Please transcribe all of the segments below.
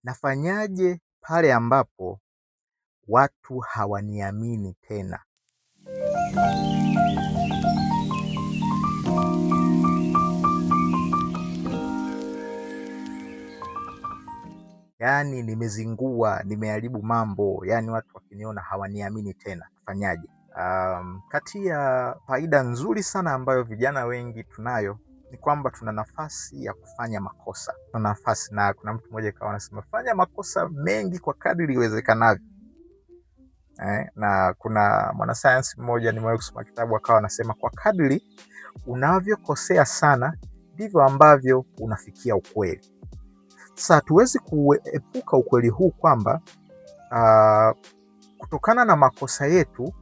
nafanyaje pale ambapo watu hawaniamini tena? Yaani nimezingua, nimeharibu mambo, yaani watu wakiniona hawaniamini tena, nafanyaje? Kati ya faida nzuri sana ambayo vijana wengi tunayo ni kwamba tuna nafasi ya kufanya makosa. Tuna nafasi, na kuna mtu mmoja kawa anasema fanya makosa mengi kwa kadri iwezekanavyo. Na kuna mwanasayansi mmoja nimewahi kusoma kitabu akawa anasema kwa kadri unavyokosea sana ndivyo ambavyo unafikia ukweli. Sasa hatuwezi kuepuka ukweli huu kwamba kutokana na makosa yetu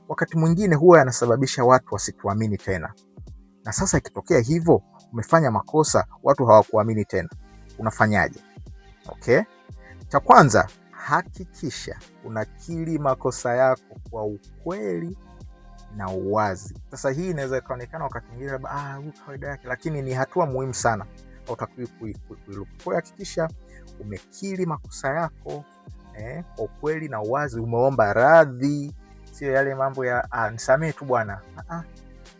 wakati mwingine huwa yanasababisha watu wasituamini tena. Na sasa ikitokea hivyo, umefanya makosa, watu hawakuamini tena, unafanyaje? Okay? Cha kwanza, hakikisha unakiri makosa yako kwa ukweli na uwazi. Sasa hii inaweza ikaonekana wakati mwingine huyu kawaida yake, lakini ni hatua muhimu sana. Hautakiwi kuiruka. Kwa hakikisha umekiri makosa yako kwa ukweli na uwazi, umeomba radhi, sio yale mambo ya nisamehe tu bwana.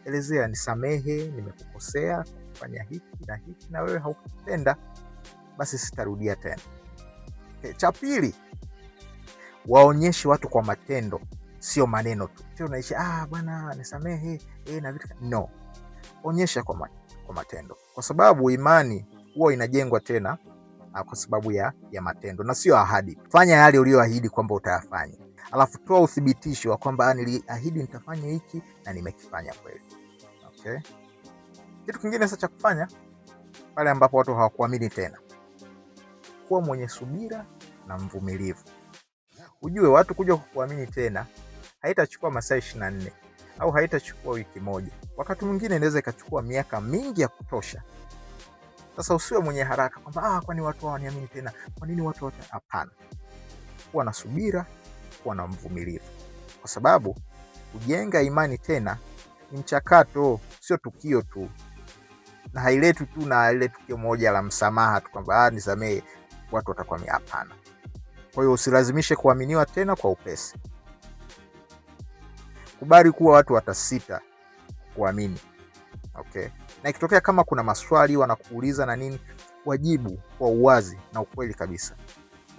Elezea, nisamehe, nimekukosea kufanya hiki na hiki na wewe haukupenda, basi sitarudia tena. Cha pili, waonyeshe watu kwa matendo, sio maneno tu. Sio unaisha bwana nisamehe na vitu. No. Onyesha kwa matendo. Kwa sababu imani huwa inajengwa tena kwa sababu ya matendo na sio ahadi. Fanya yale uliyoahidi kwamba utayafanya. Alafu toa uthibitisho wa kwamba niliahidi nitafanya hiki na nimekifanya kweli. Okay? Kitu kingine sasa cha kufanya pale ambapo watu hawakuamini tena, kuwa mwenye subira na mvumilivu. Ujue watu kuja kukuamini tena haitachukua masaa 24 au haitachukua wiki moja. Wakati mwingine inaweza ikachukua miaka mingi ya kutosha. Sasa usiwe mwenye haraka kwamba kwani watu hawaniamini tena, kwa nini watu hapana. Kuwa na subira, kuwa na mvumilivu. Kwa sababu kujenga imani tena ni mchakato, sio tukio tu. Na hailetwi tu na ile tukio moja la msamaha tu kwamba nisamehe watu watakuamini, hapana. Kwa hiyo usilazimishe kuaminiwa tena kwa upesi. Kubali kuwa watu watasita kuamini. Okay? Na ikitokea kama kuna maswali wanakuuliza na nini, wajibu kwa uwazi na ukweli kabisa.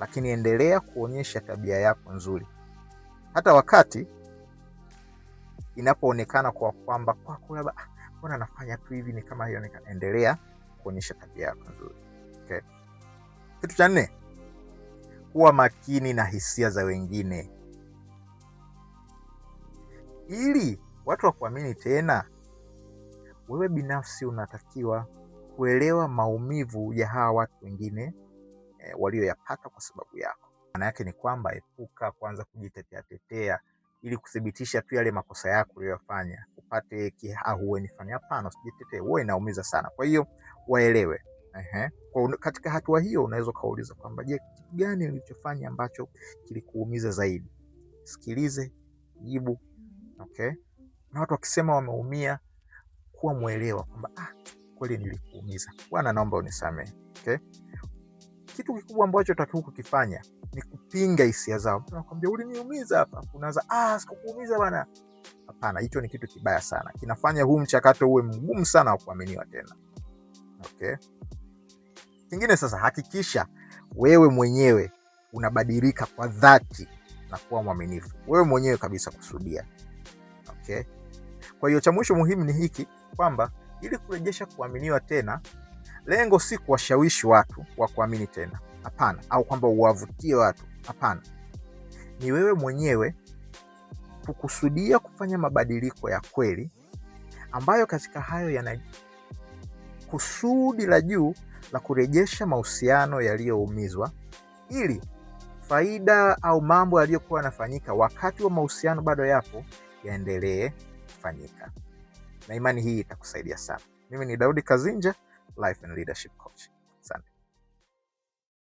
Lakini endelea kuonyesha tabia yako nzuri. Hata wakati inapoonekana kwa kwamba mbona nafanya tu hivi, ni kama haionekana, endelea kuonyesha tabia yako nzuri. Okay? Kitu cha 4, kuwa makini na hisia za wengine. Ili watu wakuamini tena, wewe binafsi unatakiwa kuelewa maumivu ya hawa watu wengine walioyapata kwa sababu yako. Maana yake ni kwamba epuka kwanza kujitetea ili kuthibitisha tu yale makosa yako uliyofanya, upate kiahueni fanya. Hapana, usijitetee, wewe inaumiza sana. Kwa hiyo waelewe. Katika hatua hiyo unaweza kauliza kwamba je, kitu gani nilichofanya ambacho kilikuumiza zaidi? Sikilize, jibu. Okay? Na watu wakisema wameumia, kuwa muelewa kwamba kweli nilikuumiza, bwana naomba unisamehe. Okay? Kitu kikubwa ambacho utakiwa kukifanya ni kupinga hisia zao. Mtu anakuambia uliniumiza hapa, unaanza sikukuumiza bwana. Hapana, hicho ni kitu kibaya sana. Kinafanya huu mchakato uwe mgumu sana wa kuaminiwa tena. Okay? Kingine sasa, hakikisha wewe mwenyewe unabadilika kwa dhati na kuwa mwaminifu. Wewe mwenyewe kabisa kusudia. Okay? Kwa hiyo cha mwisho muhimu ni hiki kwamba ili kurejesha kuaminiwa tena, lengo si kuwashawishi watu wa kuamini tena. Hapana, au kwamba uwavutie watu. Hapana. Ni wewe mwenyewe kukusudia kufanya mabadiliko ya kweli ambayo katika hayo yana kusudi la juu la kurejesha mahusiano yaliyoumizwa, ili faida au mambo yaliyokuwa yanafanyika wakati wa mahusiano bado yapo yaendelee kufanyika. Na imani hii itakusaidia sana. Mimi ni Daudi Kazinja, Life and Leadership Coach.